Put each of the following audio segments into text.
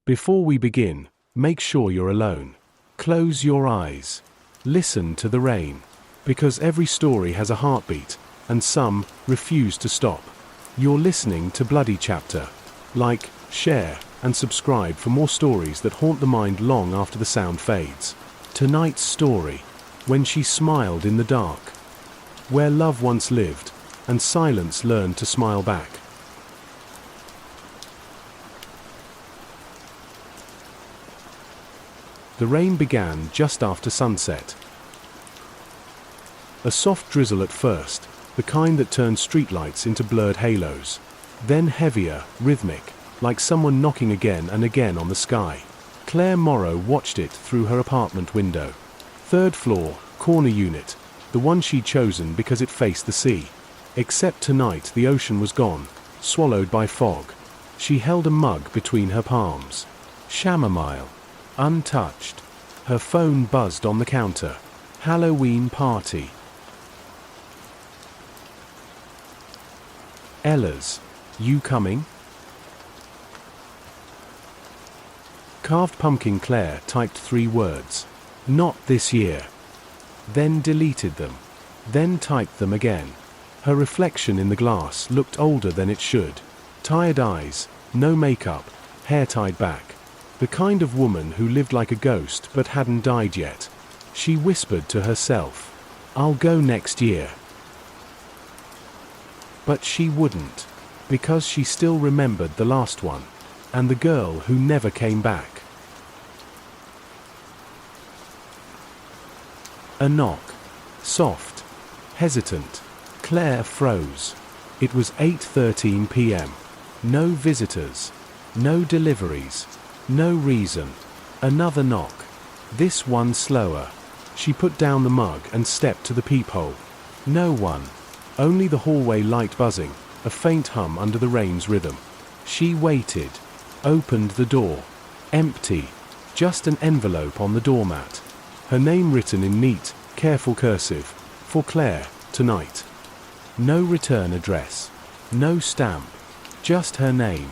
Before we begin, make sure you're alone. Close your eyes. Listen to the rain. Because every story has a heartbeat, and some refuse to stop. You're listening to Bloody Chapter. Like, share, and subscribe for more stories that haunt the mind long after the sound fades. Tonight's story, When She Smiled in the Dark. Where love once lived, and silence learned to smile back. The rain began just after sunset. A soft drizzle at first, the kind that turned streetlights into blurred halos. Then heavier, rhythmic, like someone knocking again and again on the sky. Claire Morrow watched it through her apartment window. Third floor, corner unit, the one she'd chosen because it faced the sea. Except tonight the ocean was gone, swallowed by fog. She held a mug between her palms. Chamomile. Untouched. Her phone buzzed on the counter. Halloween party. Ella's. You coming? Carved pumpkin. Claire typed 3 words. Not this year. Then deleted them. Then typed them again. Her reflection in the glass looked older than it should. Tired eyes, no makeup, hair tied back. The kind of woman who lived like a ghost but hadn't died yet. She whispered to herself, "I'll go next year." But she wouldn't, because she still remembered the last one, and the girl who never came back. A knock. Soft. Hesitant. Claire froze. It was 8:13 p.m. No visitors. No deliveries. No reason. Another knock. This one slower. She put down the mug and stepped to the peephole. No one. Only the hallway light buzzing, a faint hum under the rain's rhythm. She waited. Opened the door. Empty. Just an envelope on the doormat. Her name written in neat, careful cursive. For Claire, tonight. No return address. No stamp. Just her name.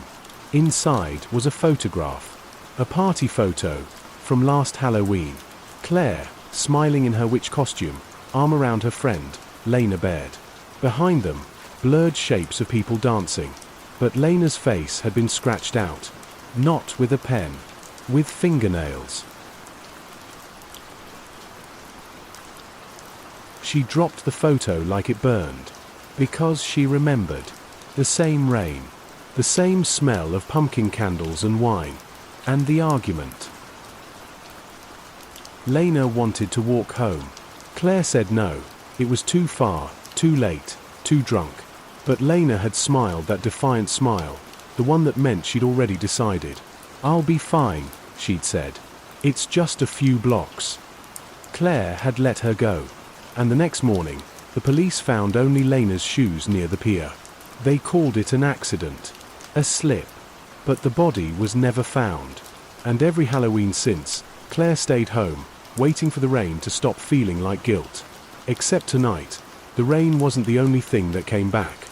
Inside was a photograph. A party photo. From last Halloween. Claire, smiling in her witch costume, arm around her friend, Lena Baird. Behind them, blurred shapes of people dancing. But Lena's face had been scratched out. Not with a pen. With fingernails. She dropped the photo like it burned. Because she remembered. The same rain. The same smell of pumpkin candles and wine. And the argument. Lena wanted to walk home. Claire said no. It was too far, too late, too drunk. But Lena had smiled that defiant smile, the one that meant she'd already decided. "I'll be fine," she'd said. "It's just a few blocks." Claire had let her go. And the next morning, the police found only Lena's shoes near the pier. They called it an accident. A slip. But the body was never found. And every Halloween since, Claire stayed home, waiting for the rain to stop feeling like guilt. Except tonight, the rain wasn't the only thing that came back.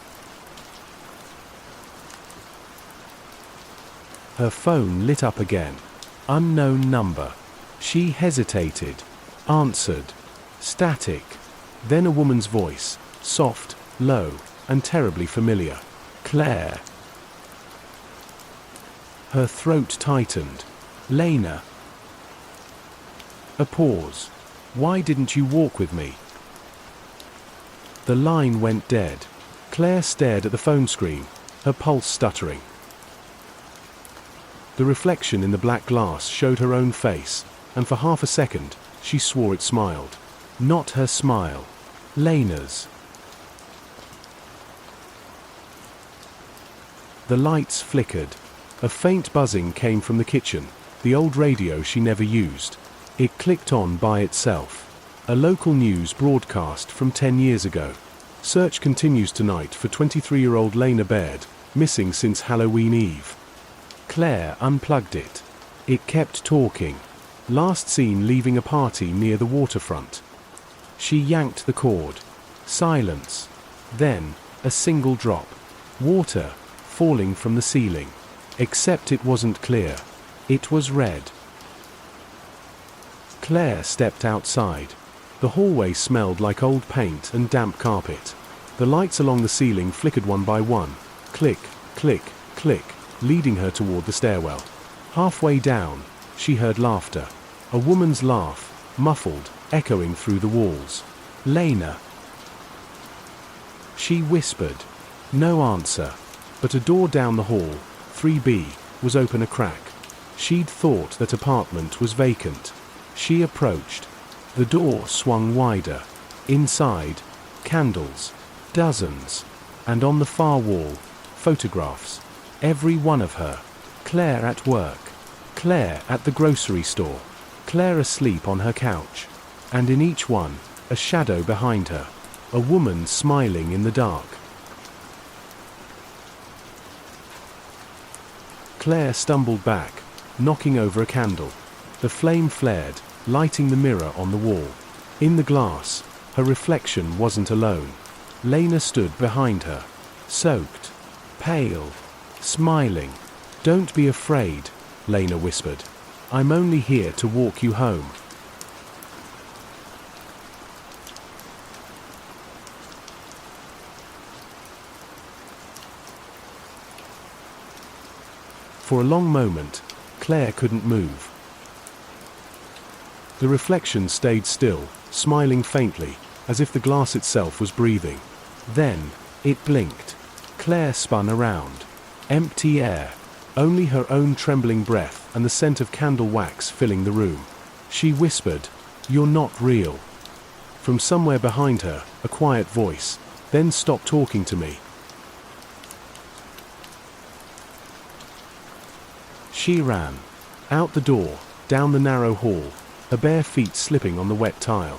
Her phone lit up again. Unknown number. She hesitated. Answered. Static. Then a woman's voice, soft, low, and terribly familiar. Claire. Her throat tightened. Lena. A pause. "Why didn't you walk with me?" The line went dead. Claire stared at the phone screen, her pulse stuttering. The reflection in the black glass showed her own face, and for half a second, she swore it smiled. Not her smile. Lena's. The lights flickered. A faint buzzing came from the kitchen, the old radio she never used. It clicked on by itself. A local news broadcast from 10 years ago. Search continues tonight for 23-year-old Lena Baird, missing since Halloween Eve. Claire unplugged it. It kept talking. Last seen leaving a party near the waterfront. She yanked the cord. Silence. Then, a single drop. Water, falling from the ceiling. Except it wasn't clear. It was red. Claire stepped outside. The hallway smelled like old paint and damp carpet. The lights along the ceiling flickered one by one. Click, click, click, leading her toward the stairwell. Halfway down, she heard laughter. A woman's laugh, muffled, echoing through the walls. "Lena." She whispered. No answer. But a door down the hall, 3B, was open a crack. She'd thought that apartment was vacant. She approached. The door swung wider. Inside, candles, dozens, and on the far wall, photographs. Every one of her. Claire at work. Claire at the grocery store. Claire asleep on her couch. And in each one, a shadow behind her. A woman smiling in the dark. Claire stumbled back, knocking over a candle. The flame flared, lighting the mirror on the wall. In the glass, her reflection wasn't alone. Lena stood behind her, soaked, pale, smiling. "Don't be afraid," Lena whispered. "I'm only here to walk you home." For a long moment, Claire couldn't move. The reflection stayed still, smiling faintly, as if the glass itself was breathing. Then, it blinked. Claire spun around. Empty air. Only her own trembling breath and the scent of candle wax filling the room. She whispered, "You're not real." From somewhere behind her, a quiet voice, "Then stop talking to me." She ran. Out the door, down the narrow hall, her bare feet slipping on the wet tile.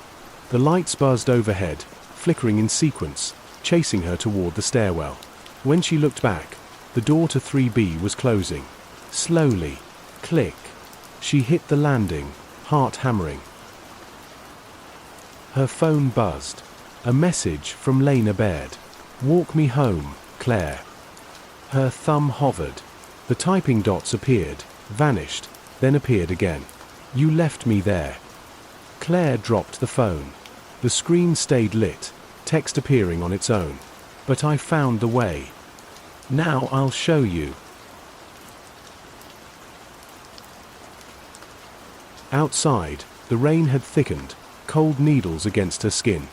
The lights buzzed overhead, flickering in sequence, chasing her toward the stairwell. When she looked back, the door to 3B was closing. Slowly. Click. She hit the landing, heart hammering. Her phone buzzed. A message from Lena Baird. "Walk me home, Claire." Her thumb hovered. The typing dots appeared, vanished, then appeared again. "You left me there." Claire dropped the phone. The screen stayed lit, text appearing on its own. "But I found the way. Now I'll show you." Outside, the rain had thickened, cold needles against her skin.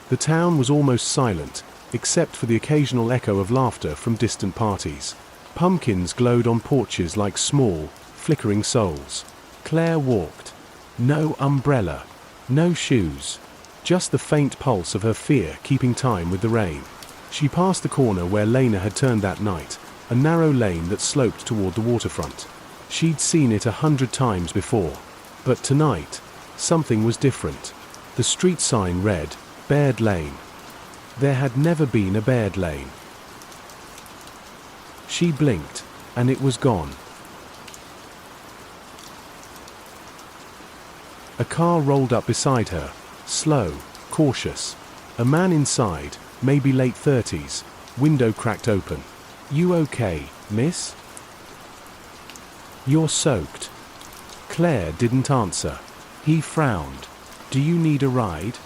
The town was almost silent, except for the occasional echo of laughter from distant parties. Pumpkins glowed on porches like small, flickering souls. Claire walked. No umbrella, no shoes, just the faint pulse of her fear keeping time with the rain. She passed the corner where Lena had turned that night, a narrow lane that sloped toward the waterfront. She'd seen it 100 times before. But tonight, something was different. The street sign read, "Baird Lane." There had never been a Baird Lane. She blinked, and it was gone. A car rolled up beside her, slow, cautious. A man inside, maybe late 30s, window cracked open. "You okay, miss?" "You're soaked." Claire didn't answer. He frowned. "Do you need a ride?"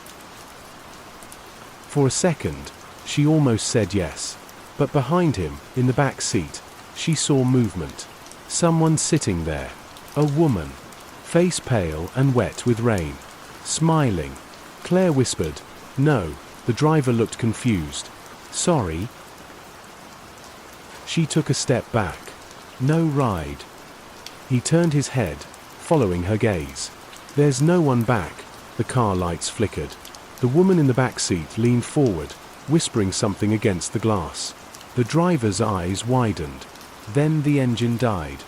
For a second, she almost said yes. But behind him, in the back seat, she saw movement. Someone sitting there. A woman. Face pale and wet with rain. Smiling. Claire whispered, "No." The driver looked confused. "Sorry." She took a step back. "No ride." He turned his head, following her gaze. "There's no one back." The car lights flickered. The woman in the back seat leaned forward, whispering something against the glass. The driver's eyes widened. Then the engine died.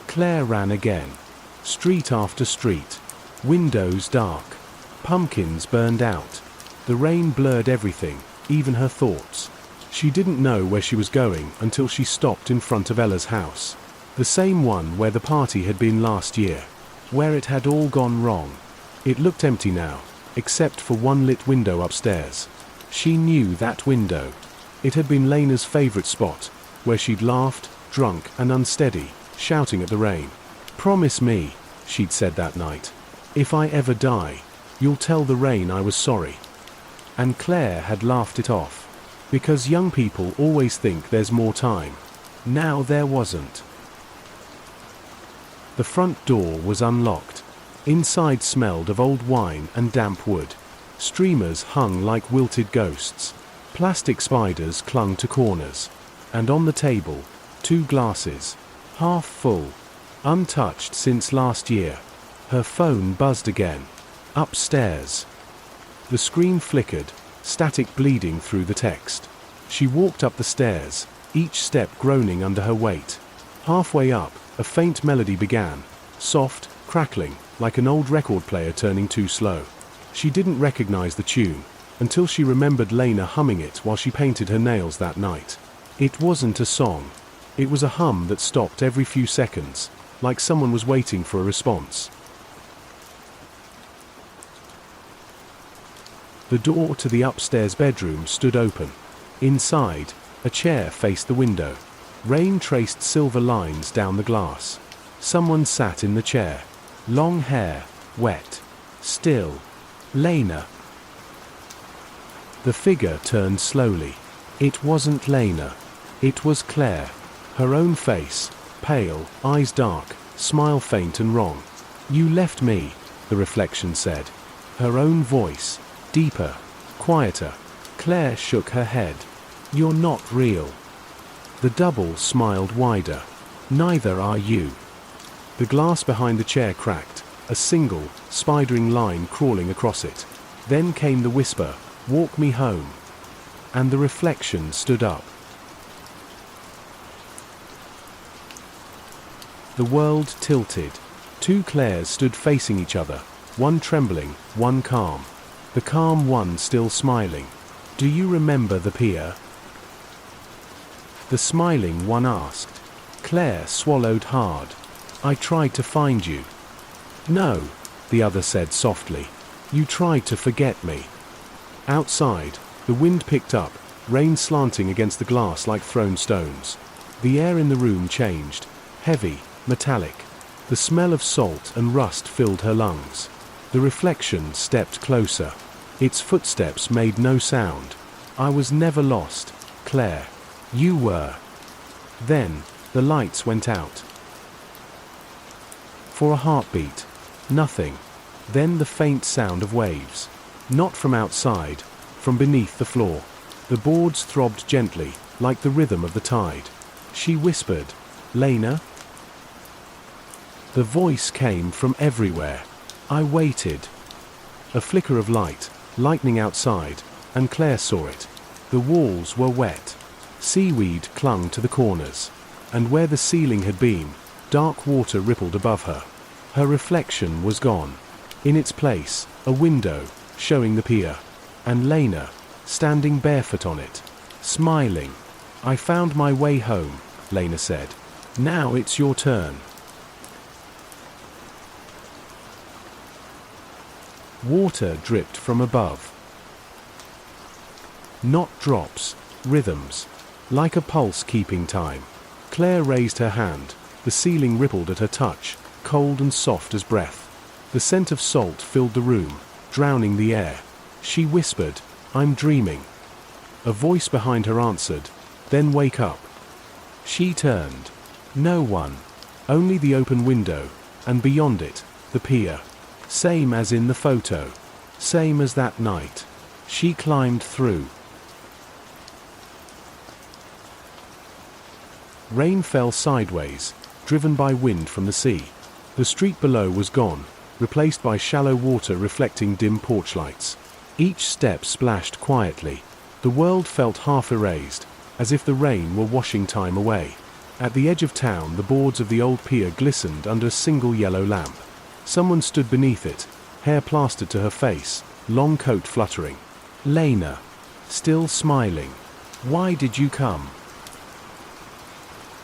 Claire ran again. Street after street. Windows dark. Pumpkins burned out. The rain blurred everything, even her thoughts. She didn't know where she was going until she stopped in front of Ella's house. The same one where the party had been last year. Where it had all gone wrong. It looked empty now, except for one lit window upstairs. She knew that window. It had been Lena's favorite spot, where she'd laughed, drunk and unsteady, shouting at the rain. "Promise me," she'd said that night, "if I ever die, you'll tell the rain I was sorry." And Claire had laughed it off. Because young people always think there's more time. Now there wasn't. The front door was unlocked. Inside smelled of old wine and damp wood. Streamers hung like wilted ghosts. Plastic spiders clung to corners. And on the table, 2 glasses, half full, untouched since last year. Her phone buzzed again. Upstairs. The screen flickered, static bleeding through the text. She walked up the stairs, each step groaning under her weight. Halfway up, a faint melody began, soft, crackling, like an old record player turning too slow. She didn't recognize the tune, until she remembered Lena humming it while she painted her nails that night. It wasn't a song. It was a hum that stopped every few seconds, like someone was waiting for a response. The door to the upstairs bedroom stood open. Inside, a chair faced the window. Rain traced silver lines down the glass. Someone sat in the chair. Long hair, wet, still. Lena. The figure turned slowly. It wasn't Lena. It was Claire. Her own face, pale, eyes dark, smile faint and wrong. "You left me," the reflection said. Her own voice, deeper, quieter. Claire shook her head. "You're not real." The double smiled wider. "Neither are you." The glass behind the chair cracked, a single, spidering line crawling across it. Then came the whisper, "Walk me home." And the reflection stood up. The world tilted. 2 Claires stood facing each other, one trembling, one calm. The calm one still smiling. "Do you remember the pier?" The smiling one asked. Claire swallowed hard. "I tried to find you." "No," the other said softly. "You tried to forget me." Outside, the wind picked up, rain slanting against the glass like thrown stones. The air in the room changed, heavy, metallic. The smell of salt and rust filled her lungs. The reflection stepped closer. Its footsteps made no sound. "I was never lost, Claire. You were." Then, the lights went out. For a heartbeat. Nothing. Then the faint sound of waves. Not from outside, from beneath the floor. The boards throbbed gently, like the rhythm of the tide. She whispered, "Lena?" The voice came from everywhere. I waited. A flicker of light, lightning outside, and Claire saw it. The walls were wet. Seaweed clung to the corners. And where the ceiling had been, dark water rippled above her. Her reflection was gone. In its place, a window, showing the pier. And Lena, standing barefoot on it, smiling. "I found my way home," Lena said. "Now it's your turn." Water dripped from above. Not drops, rhythms. Like a pulse keeping time. Claire raised her hand. The ceiling rippled at her touch, cold and soft as breath. The scent of salt filled the room, drowning the air. She whispered, "I'm dreaming." A voice behind her answered, "Then wake up." She turned. No one. Only the open window, and beyond it, the pier. Same as in the photo. Same as that night. She climbed through. Rain fell sideways, driven by wind from the sea. The street below was gone, replaced by shallow water reflecting dim porch lights. Each step splashed quietly. The world felt half erased, as if the rain were washing time away. At the edge of town, the boards of the old pier glistened under a single yellow lamp. Someone stood beneath it, hair plastered to her face, long coat fluttering. Lena, still smiling. "Why did you come?"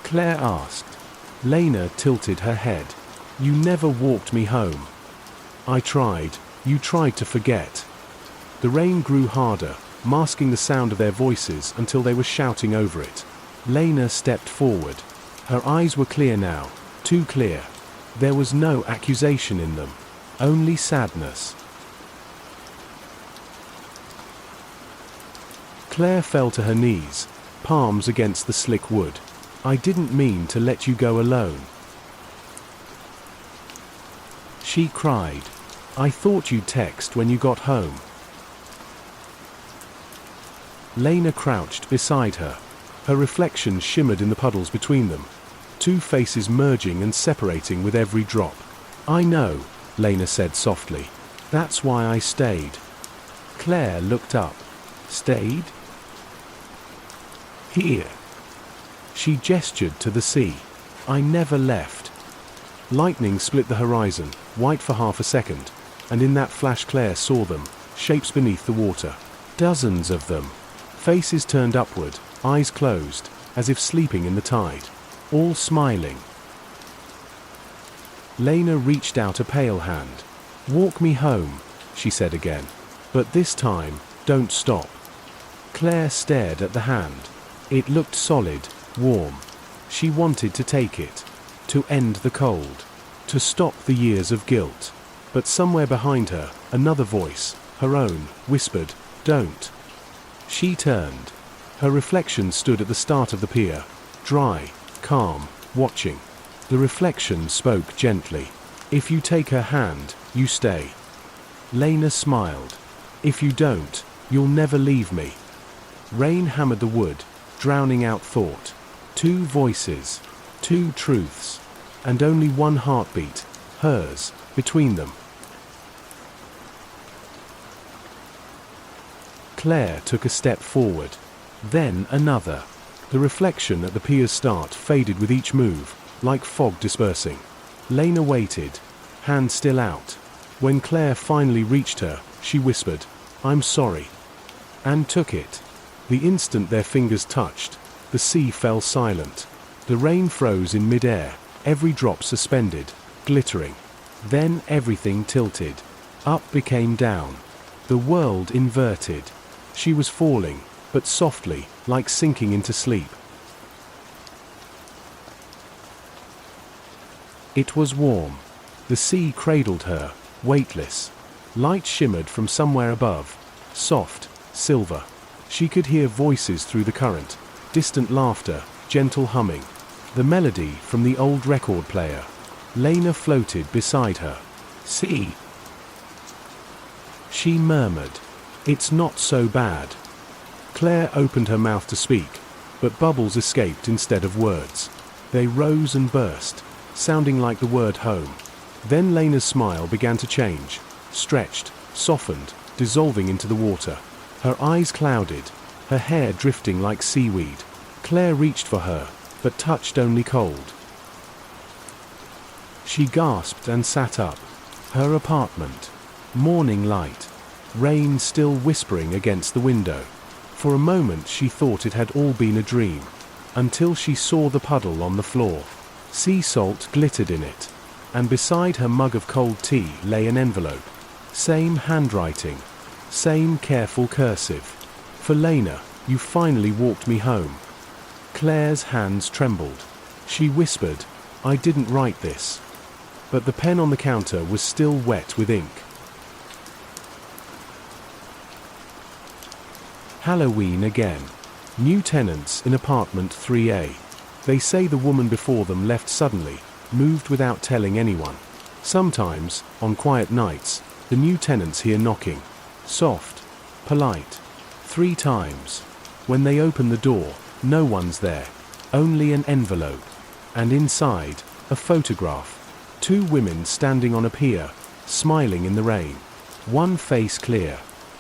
Claire asked. Lena tilted her head. "You never walked me home." "I tried. You tried to forget." The rain grew harder, masking the sound of their voices until they were shouting over it. Lena stepped forward. Her eyes were clear now, too clear. There was no accusation in them, only sadness. Claire fell to her knees, palms against the slick wood. I didn't mean to let you go alone. She cried. I thought you'd text when you got home. Lena crouched beside her. Her reflection shimmered in the puddles between them, two faces merging and separating with every drop. I know, Lena said softly. That's why I stayed. Claire looked up. Stayed? Here. She gestured to the sea. I never left. Lightning split the horizon, white for half a second, and in that flash Claire saw them, shapes beneath the water. Dozens of them. Faces turned upward, eyes closed, as if sleeping in the tide. All smiling. Lena reached out a pale hand. Walk me home, she said again. But this time, don't stop. Claire stared at the hand. It looked solid, warm. She wanted to take it. To end the cold. To stop the years of guilt. But somewhere behind her, another voice, her own, whispered, don't. She turned. Her reflection stood at the start of the pier, dry, calm, watching. The reflection spoke gently. If you take her hand, you stay. Lena smiled. If you don't, you'll never leave me. Rain hammered the wood, drowning out thought. Two voices, two truths, and only one heartbeat, hers, between them. Claire took a step forward, then another. The reflection at the pier's start faded with each move, like fog dispersing. Lena waited, hand still out. When Claire finally reached her, she whispered, I'm sorry. And took it. The instant their fingers touched, the sea fell silent. The rain froze in mid-air, every drop suspended, glittering. Then everything tilted. Up became down. The world inverted. She was falling, but softly, like sinking into sleep. It was warm. The sea cradled her, weightless. Light shimmered from somewhere above, soft, silver. She could hear voices through the current, distant laughter, gentle humming. The melody from the old record player. Lena floated beside her. See? She murmured, it's not so bad. Claire opened her mouth to speak, but bubbles escaped instead of words. They rose and burst, sounding like the word home. Then Lena's smile began to change, stretched, softened, dissolving into the water. Her eyes clouded, her hair drifting like seaweed. Claire reached for her, but touched only cold. She gasped and sat up. Her apartment. Morning light. Rain still whispering against the window. For a moment she thought it had all been a dream, until she saw the puddle on the floor. Sea salt glittered in it, and beside her mug of cold tea lay an envelope. Same handwriting, same careful cursive. For Lena, you finally walked me home. Claire's hands trembled. She whispered, I didn't write this. But the pen on the counter was still wet with ink. Halloween again. New tenants in apartment 3A. They say the woman before them left suddenly, moved without telling anyone. Sometimes, on quiet nights, the new tenants hear knocking. Soft, polite. 3 times. When they open the door, no one's there. Only an envelope. And inside, a photograph. 2 women standing on a pier, smiling in the rain. One face clear,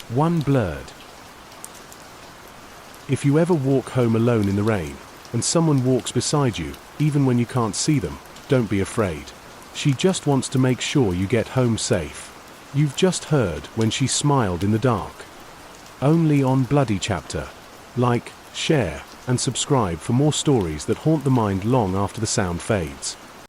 one blurred. If you ever walk home alone in the rain, and someone walks beside you, even when you can't see them, don't be afraid. She just wants to make sure you get home safe. You've just heard When She Smiled in the Dark. Only on Bloody Chapter. Like, share, and subscribe for more stories that haunt the mind long after the sound fades.